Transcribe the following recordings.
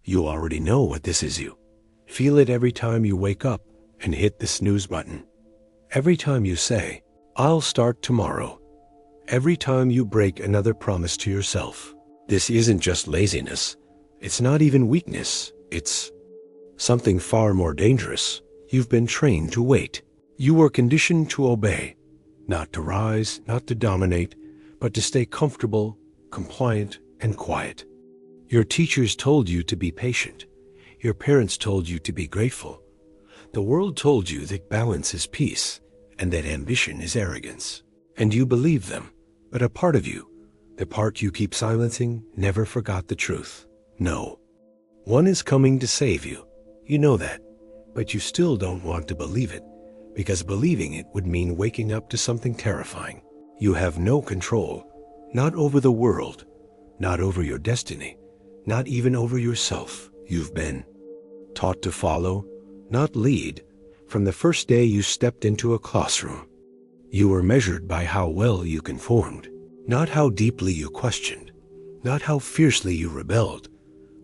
You already know what this is you. Feel it every time you wake up and hit the snooze button. Every time you say, "I'll start tomorrow." Every time you break another promise to yourself. This isn't just laziness. It's not even weakness. It's something far more dangerous. You've been trained to wait. You were conditioned to obey, not to rise, not to dominate, but to stay comfortable, compliant, and quiet. Your teachers told you to be patient. Your parents told you to be grateful. The world told you that balance is peace and that ambition is arrogance. And you believed them, but a part of you, the part you keep silencing, never forgot the truth. No. One is coming to save you. You know that, but you still don't want to believe it, because believing it would mean waking up to something terrifying. You have no control, not over the world, not over your destiny, not even over yourself. You've been taught to follow, not lead, from the first day you stepped into a classroom. You were measured by how well you conformed, not how deeply you questioned, not how fiercely you rebelled.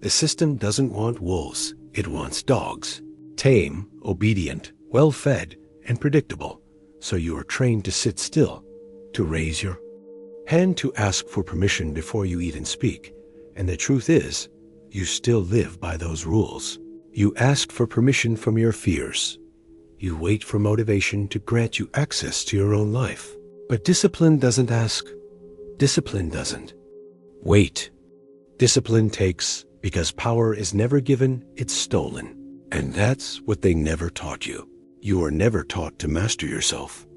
The system doesn't want wolves, it wants dogs. Tame, obedient, well-fed, and predictable. So you are trained to sit still, to raise your hand, to ask for permission before you even speak. And the truth is, you still live by those rules. You ask for permission from your fears. You wait for motivation to grant you access to your own life. But discipline doesn't ask. Discipline doesn't wait. Discipline takes, because power is never given, it's stolen. And that's what they never taught you. You were never taught to master yourself,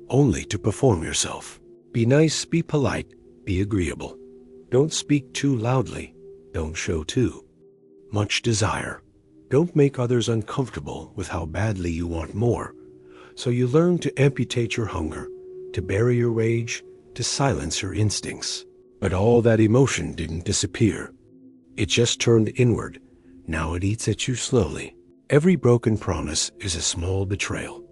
only to perform yourself. Be nice, be polite, be agreeable. Don't speak too loudly. Don't show too much desire. Don't make others uncomfortable with how badly you want more. So you learn to amputate your hunger, to bury your rage, to silence your instincts. But all that emotion didn't disappear. It just turned inward. Now it eats at you slowly. Every broken promise is a small betrayal.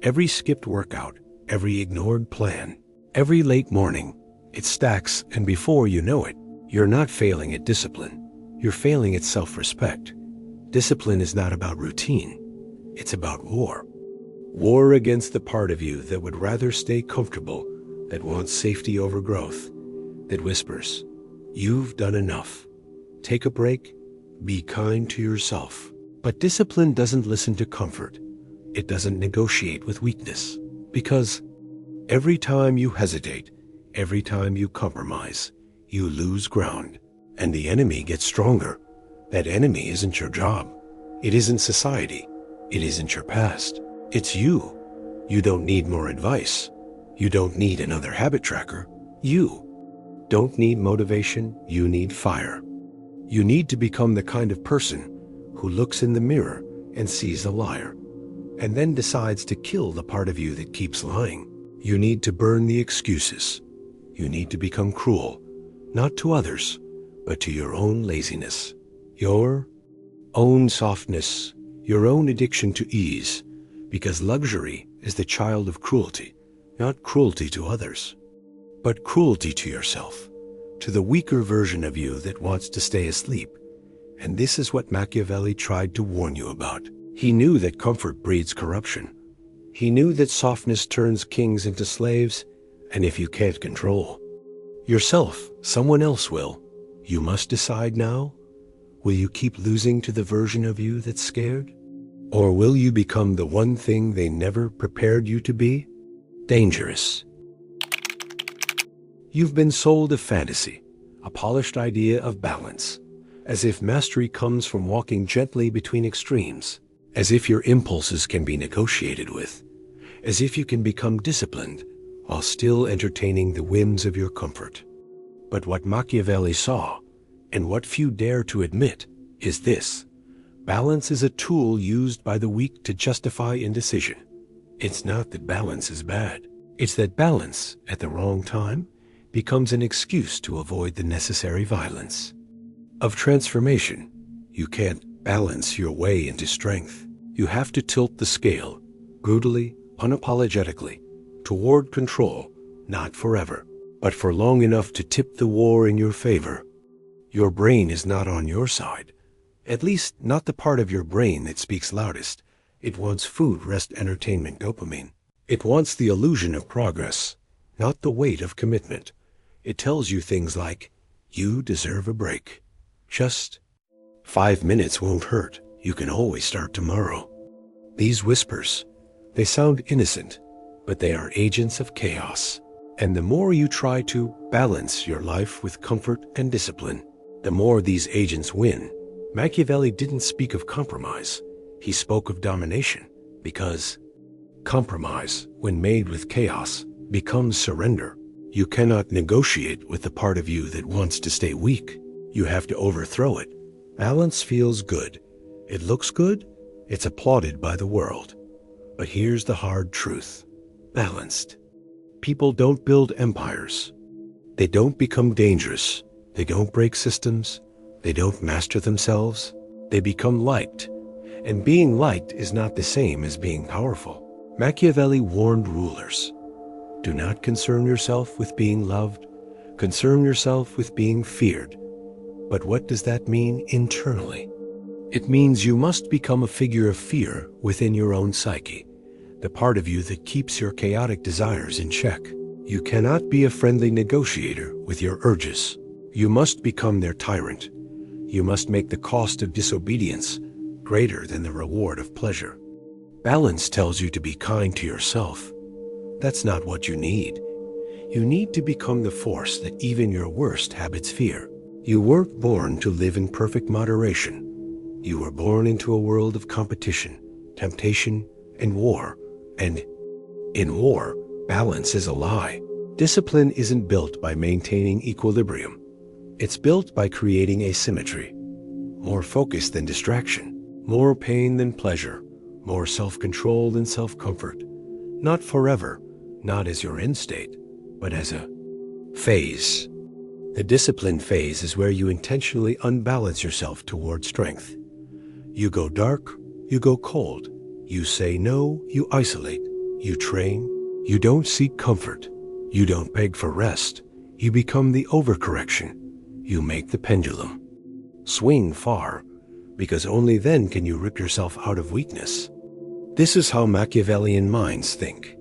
Every skipped workout, every ignored plan, every late morning, it stacks, and before you know it, you're not failing at discipline. You're failing at self-respect. Discipline is not about routine. It's about war. War against the part of you that would rather stay comfortable, that wants safety over growth, that whispers, "You've done enough. Take a break. Be kind to yourself." But discipline doesn't listen to comfort. It doesn't negotiate with weakness. Because every time you hesitate, every time you compromise, you lose ground. And the enemy gets stronger. That enemy isn't your job. It isn't society. It isn't your past. It's you. You don't need more advice. You don't need another habit tracker. You don't need motivation. You need fire. You need to become the kind of person who looks in the mirror and sees a liar, and then decides to kill the part of you that keeps lying. You need to burn the excuses. You need to become cruel, not to others, but to your own laziness, your own softness, your own addiction to ease, because luxury is the child of cruelty, not cruelty to others, but cruelty to yourself, to the weaker version of you that wants to stay asleep. And this is what Machiavelli tried to warn you about. He knew that comfort breeds corruption. He knew that softness turns kings into slaves, and if you can't control yourself, someone else will. You must decide now. Will you keep losing to the version of you that's scared? Or will you become the one thing they never prepared you to be? Dangerous. You've been sold a fantasy, a polished idea of balance, as if mastery comes from walking gently between extremes, as if your impulses can be negotiated with, as if you can become disciplined while still entertaining the whims of your comfort. But what Machiavelli saw, and what few dare to admit, is this: balance is a tool used by the weak to justify indecision. It's not that balance is bad. It's that balance, at the wrong time, becomes an excuse to avoid the necessary violence of transformation. You can't balance your way into strength. You have to tilt the scale, brutally, unapologetically, toward control, not forever, but for long enough to tip the war in your favor. Your brain is not on your side. At least, not the part of your brain that speaks loudest. It wants food, rest, entertainment, dopamine. It wants the illusion of progress, not the weight of commitment. It tells you things like, you deserve a break. Just 5 minutes won't hurt. You can always start tomorrow. These whispers, they sound innocent, but they are agents of chaos. And the more you try to balance your life with comfort and discipline, the more these agents win. Machiavelli didn't speak of compromise. He spoke of domination, because compromise, when made with chaos, becomes surrender. You cannot negotiate with the part of you that wants to stay weak. You have to overthrow it. Balance feels good. It looks good. It's applauded by the world. But here's the hard truth. Balanced. People don't build empires. They don't become dangerous. They don't break systems. They don't master themselves. They become liked. And being liked is not the same as being powerful. Machiavelli warned rulers, do not concern yourself with being loved. Concern yourself with being feared. But what does that mean internally? It means you must become a figure of fear within your own psyche, the part of you that keeps your chaotic desires in check. You cannot be a friendly negotiator with your urges. You must become their tyrant. You must make the cost of disobedience greater than the reward of pleasure. Balance tells you to be kind to yourself. That's not what you need. You need to become the force that even your worst habits fear. You weren't born to live in perfect moderation. You were born into a world of competition, temptation, and war. And in war, balance is a lie. Discipline isn't built by maintaining equilibrium. It's built by creating asymmetry. More focus than distraction. More pain than pleasure. More self-control than self-comfort. Not forever, not as your end state, but as a phase. The discipline phase is where you intentionally unbalance yourself toward strength. You go dark, you go cold. You say no, you isolate. You train, you don't seek comfort. You don't beg for rest. You become the overcorrection. You make the pendulum swing far, because only then can you rip yourself out of weakness. This is how Machiavellian minds think.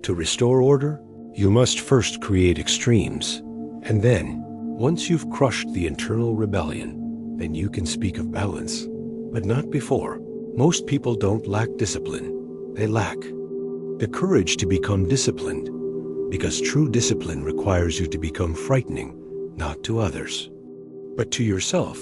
To restore order, you must first create extremes, and then, once you've crushed the internal rebellion, then you can speak of balance, but not before. Most people don't lack discipline. They lack the courage to become disciplined, because true discipline requires you to become frightening, not to others, but to yourself.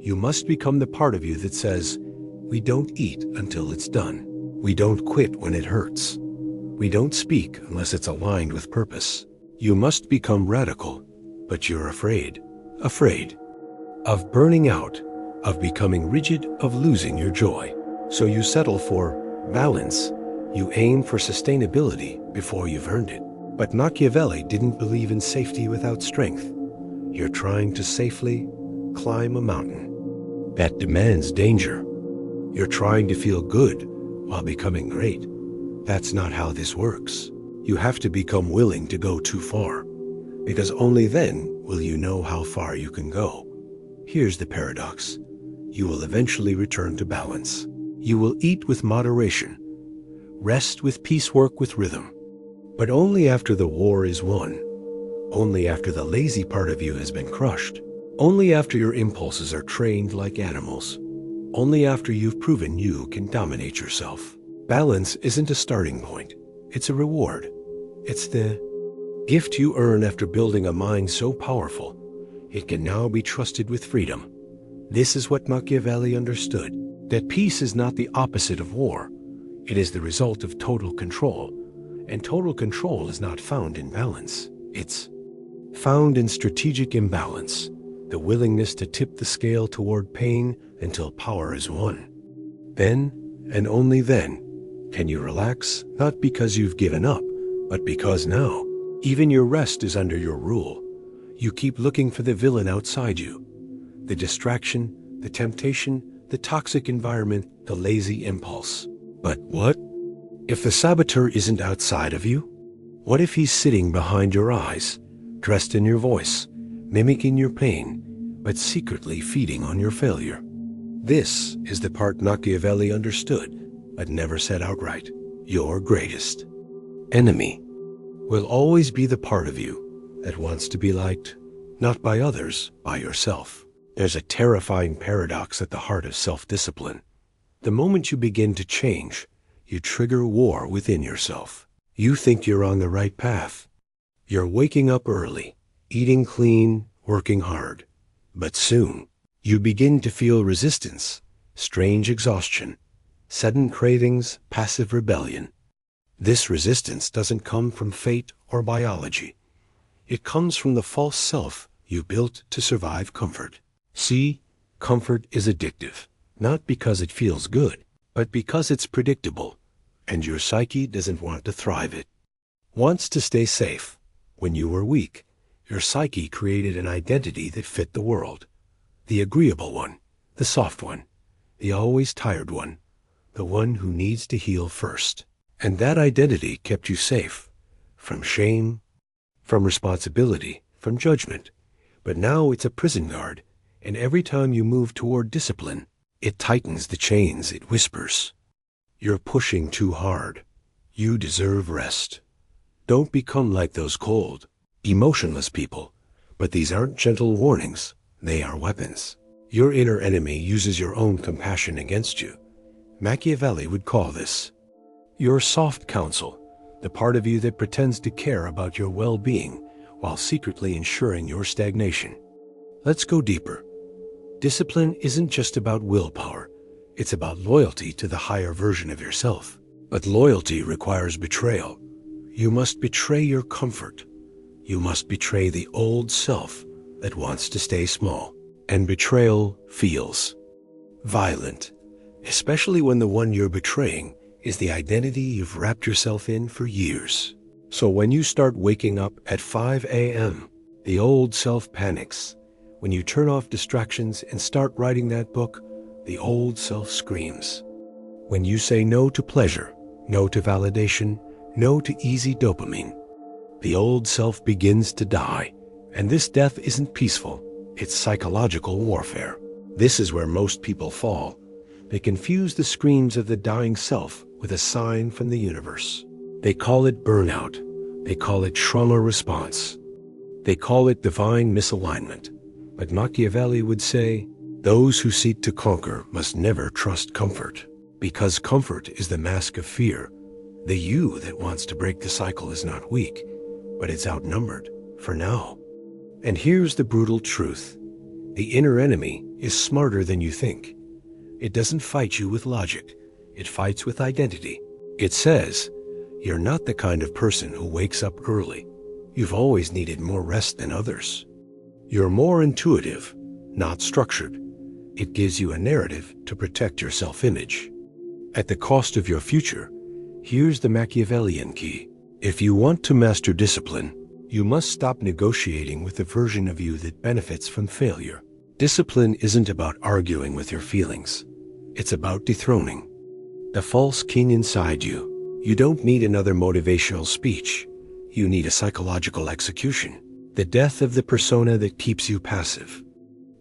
You must become the part of you that says, we don't eat until it's done. We don't quit when it hurts. We don't speak unless it's aligned with purpose. You must become radical, but you're afraid. Afraid of burning out, of becoming rigid, of losing your joy. So you settle for balance. You aim for sustainability before you've earned it. But Machiavelli didn't believe in safety without strength. You're trying to safely climb a mountain. That demands danger. You're trying to feel good while becoming great. That's not how this works. You have to become willing to go too far, because only then will you know how far you can go. Here's the paradox. You will eventually return to balance. You will eat with moderation, rest with peace, work with rhythm, but only after the war is won, only after the lazy part of you has been crushed, only after your impulses are trained like animals, only after you've proven you can dominate yourself. Balance isn't a starting point. It's a reward. It's the gift you earn after building a mind so powerful it can now be trusted with freedom. This is what Machiavelli understood, that peace is not the opposite of war. It is the result of total control, and total control is not found in balance. It's found in strategic imbalance, the willingness to tip the scale toward pain until power is won. Then, and only then, can you relax, not because you've given up, but because now, even your rest is under your rule. You keep looking for the villain outside you, the distraction, the temptation, the toxic environment, the lazy impulse. But what if the saboteur isn't outside of you? What if he's sitting behind your eyes, dressed in your voice, mimicking your pain, but secretly feeding on your failure? This is the part Machiavelli understood, but never said outright. Your greatest enemy will always be the part of you that wants to be liked, not by others, by yourself. There's a terrifying paradox at the heart of self-discipline. The moment you begin to change, you trigger war within yourself. You think you're on the right path. You're waking up early, eating clean, working hard. But soon, you begin to feel resistance, strange exhaustion, sudden cravings, passive rebellion. This resistance doesn't come from fate or biology. It comes from the false self you built to survive comfort. See, comfort is addictive, not because it feels good, but because it's predictable, and your psyche doesn't want to thrive it. Wants to stay safe. When you were weak, your psyche created an identity that fit the world. The agreeable one, the soft one, the always tired one, the one who needs to heal first. And that identity kept you safe, from shame, from responsibility, from judgment. But now it's a prison guard, and every time you move toward discipline, it tightens the chains, it whispers. You're pushing too hard. You deserve rest. Don't become like those cold, emotionless people. But these aren't gentle warnings. They are weapons. Your inner enemy uses your own compassion against you. Machiavelli would call this your soft counsel, the part of you that pretends to care about your well-being while secretly ensuring your stagnation. Let's go deeper. Discipline isn't just about willpower. It's about loyalty to the higher version of yourself. But loyalty requires betrayal. You must betray your comfort. You must betray the old self that wants to stay small. And betrayal feels violent, especially when the one you're betraying is the identity you've wrapped yourself in for years. So when you start waking up at 5 a.m., the old self panics. When you turn off distractions and start writing that book, the old self screams. When you say no to pleasure, no to validation, no to easy dopamine, the old self begins to die. And this death isn't peaceful, it's psychological warfare. This is where most people fall. They confuse the screams of the dying self with a sign from the universe. They call it burnout. They call it trauma response. They call it divine misalignment. But Machiavelli would say, those who seek to conquer must never trust comfort, because comfort is the mask of fear. The you that wants to break the cycle is not weak, but it's outnumbered, for now. And here's the brutal truth. The inner enemy is smarter than you think. It doesn't fight you with logic. It fights with identity. It says, you're not the kind of person who wakes up early. You've always needed more rest than others. You're more intuitive, not structured. It gives you a narrative to protect your self-image. At the cost of your future, here's the Machiavellian key. If you want to master discipline, you must stop negotiating with the version of you that benefits from failure. Discipline isn't about arguing with your feelings. It's about dethroning the false king inside you. You don't need another motivational speech. You need a psychological execution. The death of the persona that keeps you passive.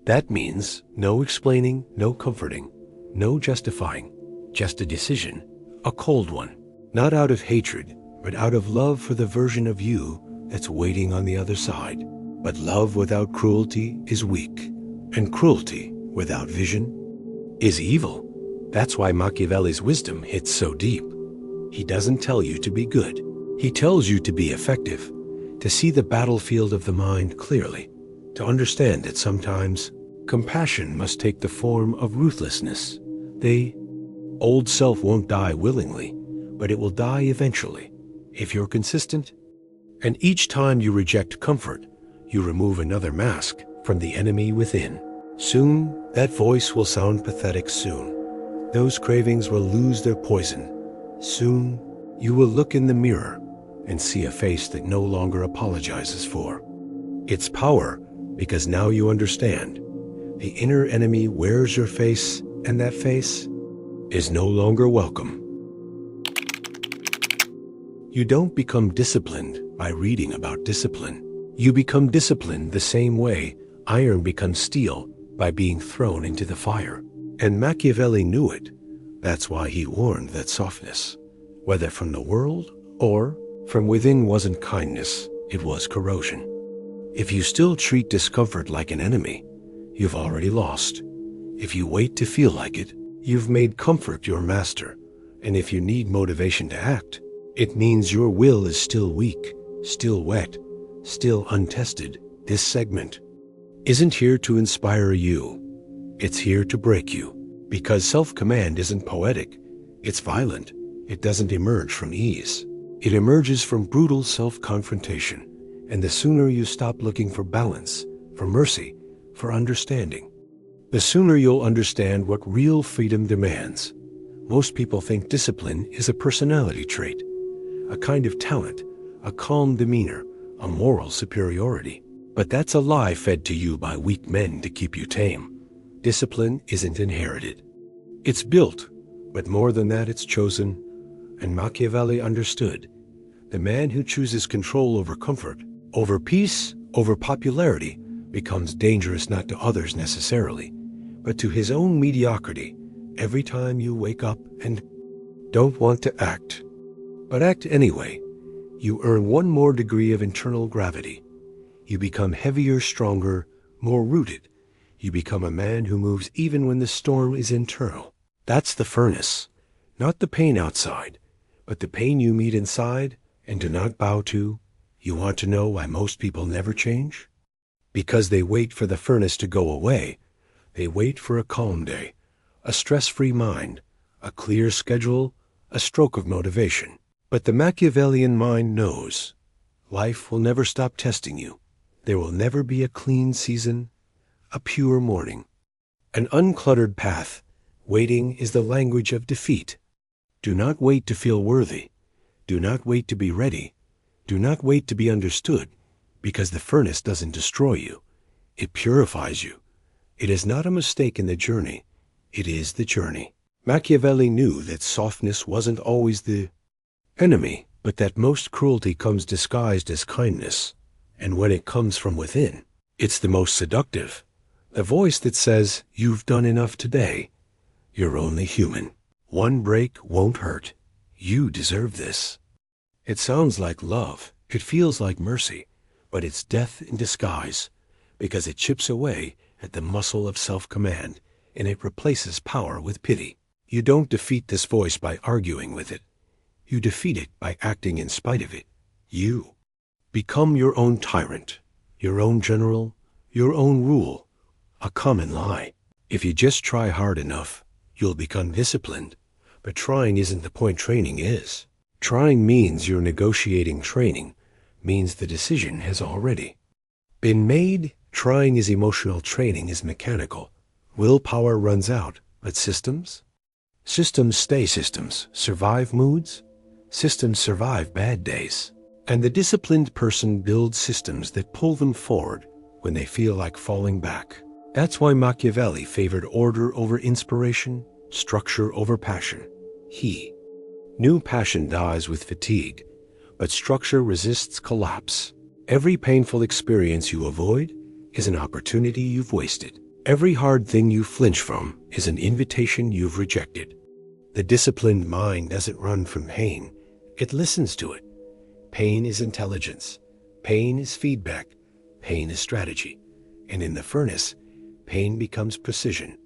That means no explaining, no comforting, no justifying, just a decision, a cold one. Not out of hatred, but out of love for the version of you that's waiting on the other side. But love without cruelty is weak, and cruelty without vision is evil. That's why Machiavelli's wisdom hits so deep. He doesn't tell you to be good. He tells you to be effective, to see the battlefield of the mind clearly, to understand that sometimes compassion must take the form of ruthlessness. The old self won't die willingly, but it will die eventually, if you're consistent. And each time you reject comfort, you remove another mask from the enemy within. Soon, that voice will sound pathetic soon. Those cravings will lose their poison. Soon, you will look in the mirror and see a face that no longer apologizes for its power, because now you understand. The inner enemy wears your face, and that face is no longer welcome. You don't become disciplined by reading about discipline. You become disciplined the same way iron becomes steel, by being thrown into the fire. And Machiavelli knew it. That's why he warned that softness, whether from the world or from within, wasn't kindness, it was corrosion. If you still treat discomfort like an enemy, you've already lost. If you wait to feel like it, you've made comfort your master. And if you need motivation to act, it means your will is still weak, still wet, still untested. This segment isn't here to inspire you. It's here to break you. Because self-command isn't poetic. It's violent. It doesn't emerge from ease. It emerges from brutal self-confrontation. And the sooner you stop looking for balance, for mercy, for understanding, the sooner you'll understand what real freedom demands. Most people think discipline is a personality trait, a kind of talent, a calm demeanor, a moral superiority. But that's a lie fed to you by weak men to keep you tame. Discipline isn't inherited. It's built, but more than that, it's chosen. And Machiavelli understood. The man who chooses control over comfort, over peace, over popularity, becomes dangerous not to others necessarily, but to his own mediocrity. Every time you wake up and don't want to act, but act anyway, you earn one more degree of internal gravity. You become heavier, stronger, more rooted. You become a man who moves even when the storm is internal. That's the furnace, not the pain outside, but the pain you meet inside and do not bow to. You want to know why most people never change? Because they wait for the furnace to go away. They wait for a calm day, a stress-free mind, a clear schedule, a stroke of motivation. But the Machiavellian mind knows life will never stop testing you. There will never be a clean season, a pure morning, an uncluttered path. Waiting is the language of defeat. Do not wait to feel worthy. Do not wait to be ready. Do not wait to be understood, because the furnace doesn't destroy you. It purifies you. It is not a mistake in the journey. It is the journey. Machiavelli knew that softness wasn't always the enemy, but that most cruelty comes disguised as kindness. And when it comes from within, it's the most seductive. The voice that says, "You've done enough today. You're only human. One break won't hurt. You deserve this." It sounds like love. It feels like mercy. But it's death in disguise, because it chips away at the muscle of self-command, and it replaces power with pity. You don't defeat this voice by arguing with it. You defeat it by acting in spite of it. You become your own tyrant, your own general, your own rule. A common lie. If you just try hard enough, you'll become disciplined. But trying isn't the point, training is. Trying means you're negotiating. Training means the decision has already been made. Trying is emotional, training is mechanical. Willpower runs out, but systems? Systems stay systems, survive moods. Systems survive bad days. And the disciplined person builds systems that pull them forward when they feel like falling back. That's why Machiavelli favored order over inspiration, structure over passion. He knew passion dies with fatigue, but structure resists collapse. Every painful experience you avoid is an opportunity you've wasted. Every hard thing you flinch from is an invitation you've rejected. The disciplined mind doesn't run from pain. It listens to it. Pain is intelligence. Pain is feedback. Pain is strategy. And in the furnace, pain becomes precision.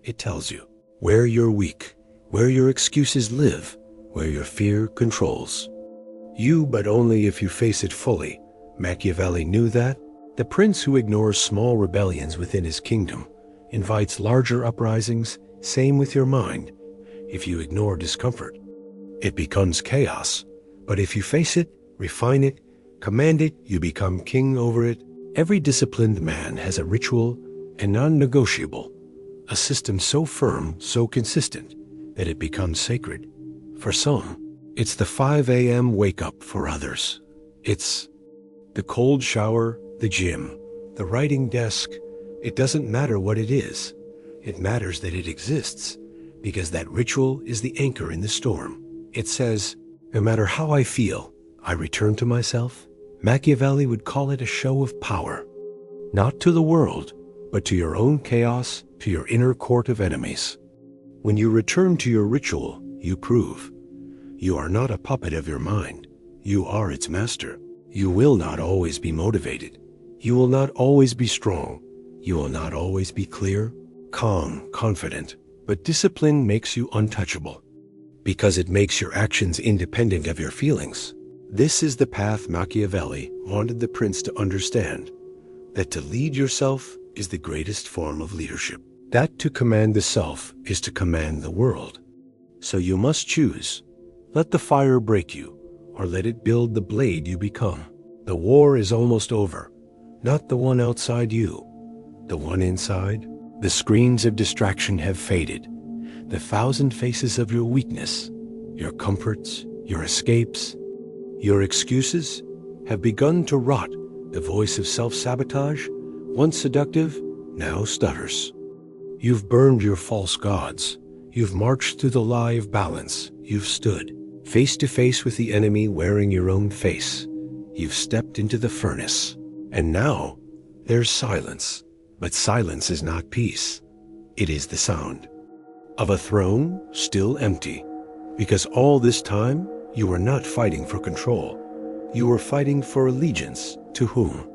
It tells you where you're weak, where your excuses live, where your fear controls you, but only if you face it fully. Machiavelli knew that. The prince who ignores small rebellions within his kingdom invites larger uprisings. Same with your mind. If you ignore discomfort, it becomes chaos. But if you face it, refine it, command it, you become king over it. Every disciplined man has a ritual and non-negotiable, a system so firm, so consistent, that it becomes sacred. For some, it's the 5 a.m. wake-up. For others, it's the cold shower, the gym, the writing desk. It doesn't matter what it is. It matters that it exists, because that ritual is the anchor in the storm. It says, no matter how I feel, I return to myself. Machiavelli would call it a show of power, not to the world, but to your own chaos, to your inner court of enemies. When you return to your ritual, you prove you are not a puppet of your mind. You are its master. You will not always be motivated. You will not always be strong. You will not always be clear, calm, confident. But discipline makes you untouchable because it makes your actions independent of your feelings. This is the path Machiavelli wanted the prince to understand, that to lead yourself is the greatest form of leadership, that to command the self is to command the world. So you must choose. Let the fire break you, or let it build the blade you become. The war is almost over, not the one outside you, the one inside. The screens of distraction have faded. The thousand faces of your weakness, your comforts, your escapes, your excuses have begun to rot. The voice of self-sabotage, once seductive, now stutters. You've burned your false gods. You've marched through the lie of balance. You've stood face to face with the enemy wearing your own face. You've stepped into the furnace. And now there's silence. But silence is not peace. It is the sound of a throne still empty. Because all this time, you were not fighting for control. You were fighting for allegiance. To whom?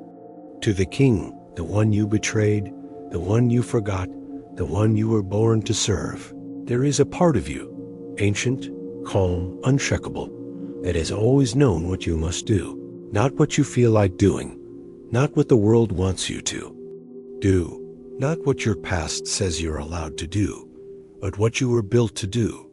To the king, the one you betrayed, the one you forgot, the one you were born to serve. There is a part of you, ancient, calm, uncheckable, that has always known what you must do. Not what you feel like doing, not what the world wants you to do, not what your past says you're allowed to do, but what you were built to do.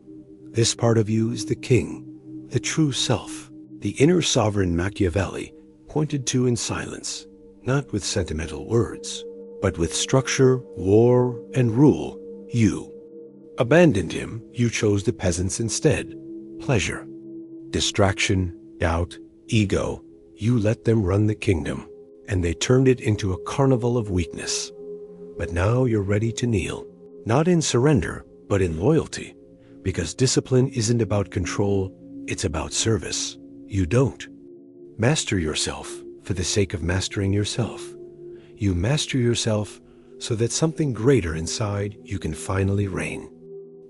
This part of you is the king, the true self, the inner sovereign Machiavelli pointed to in silence, not with sentimental words, but with structure, war, and rule. You abandoned him. You chose the peasants instead. Pleasure, distraction, doubt, ego. You let them run the kingdom, and they turned it into a carnival of weakness. But now you're ready to kneel, not in surrender, but in loyalty, because discipline isn't about control, it's about service. You don't master yourself for the sake of mastering yourself. You master yourself so that something greater inside you can finally reign.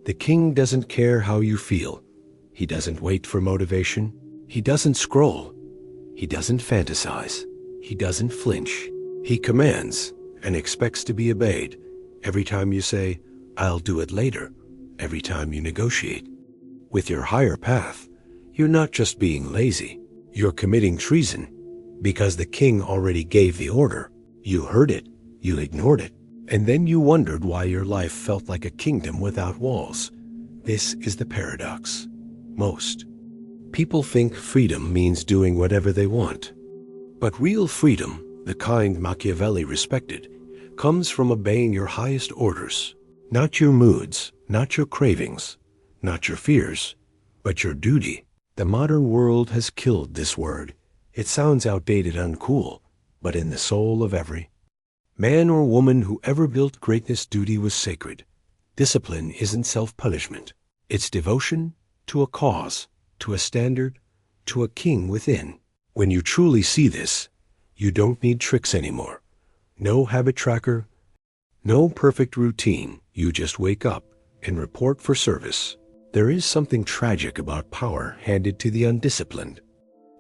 The king doesn't care how you feel. He doesn't wait for motivation. He doesn't scroll. He doesn't fantasize. He doesn't flinch. He commands and expects to be obeyed. Every time you say, "I'll do it later," every time you negotiate with your higher path, you're not just being lazy. You're committing treason because the king already gave the order. You heard it, you ignored it, and then you wondered why your life felt like a kingdom without walls. This is the paradox. Most people think freedom means doing whatever they want. But real freedom, the kind Machiavelli respected, comes from obeying your highest orders, not your moods, not your cravings, not your fears, but your duty. The modern world has killed this word. It sounds outdated, uncool, but in the soul of every man or woman who ever built greatness, duty was sacred. Discipline isn't self-punishment. It's devotion to a cause, to a standard, to a king within. When you truly see this, you don't need tricks anymore. No habit tracker, no perfect routine. You just wake up and report for service. There is something tragic about power handed to the undisciplined.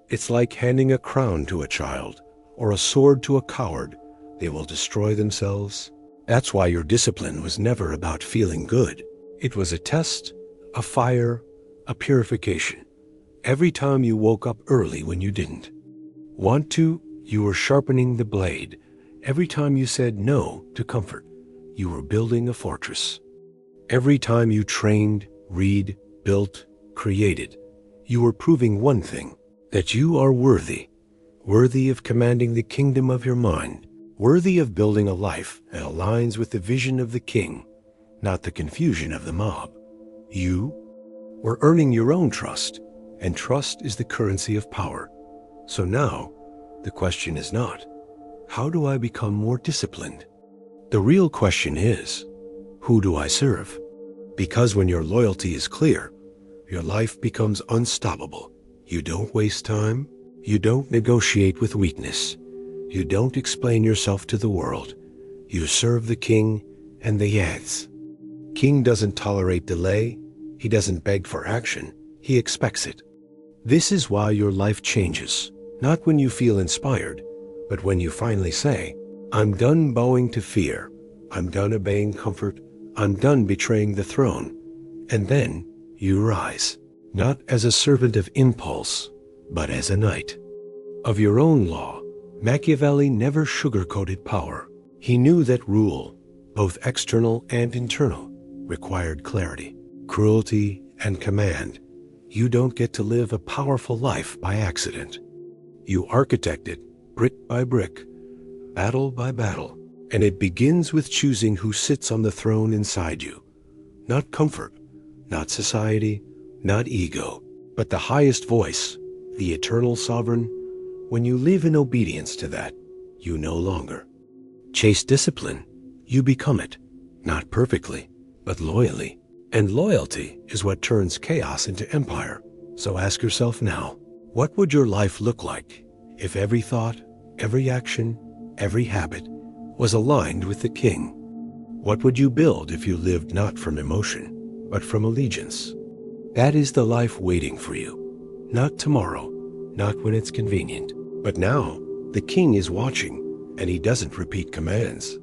It's like handing a crown to a child or a sword to a coward. They will destroy themselves. That's why your discipline was never about feeling good. It was a test, a fire, a purification. Every time you woke up early when you didn't want to, you were sharpening the blade. Every time you said no to comfort, you were building a fortress. Every time you trained, read, built, created, you were proving one thing, that you are worthy of commanding the kingdom of your mind, worthy of building a life that aligns with the vision of the king, not the confusion of the mob. You were earning your own trust, and trust is the currency of power. So now, the question is not, how do I become more disciplined? The real question is, who do I serve? Because when your loyalty is clear, your life becomes unstoppable. You don't waste time. You don't negotiate with weakness. You don't explain yourself to the world. You serve the king and the yads. King doesn't tolerate delay. He doesn't beg for action. He expects it. This is why your life changes, not when you feel inspired, but when you finally say, I'm done bowing to fear. I'm done obeying comfort. I'm done betraying the throne. And then you rise, not as a servant of impulse, but as a knight of your own law. Machiavelli never sugarcoated power. He knew that rule, both external and internal, required clarity, cruelty, and command. You don't get to live a powerful life by accident. You architect it brick by brick, battle by battle, and it begins with choosing who sits on the throne inside you. Not comfort, not society, not ego, but the highest voice, the eternal sovereign. When you live in obedience to that, you no longer chase discipline. You become it, not perfectly, but loyally. And loyalty is what turns chaos into empire. So ask yourself now, what would your life look like if every thought, every action, every habit was aligned with the king? What would you build if you lived not from emotion, but from allegiance? That is the life waiting for you. Not tomorrow, not when it's convenient, but now. The king is watching, and he doesn't repeat commands.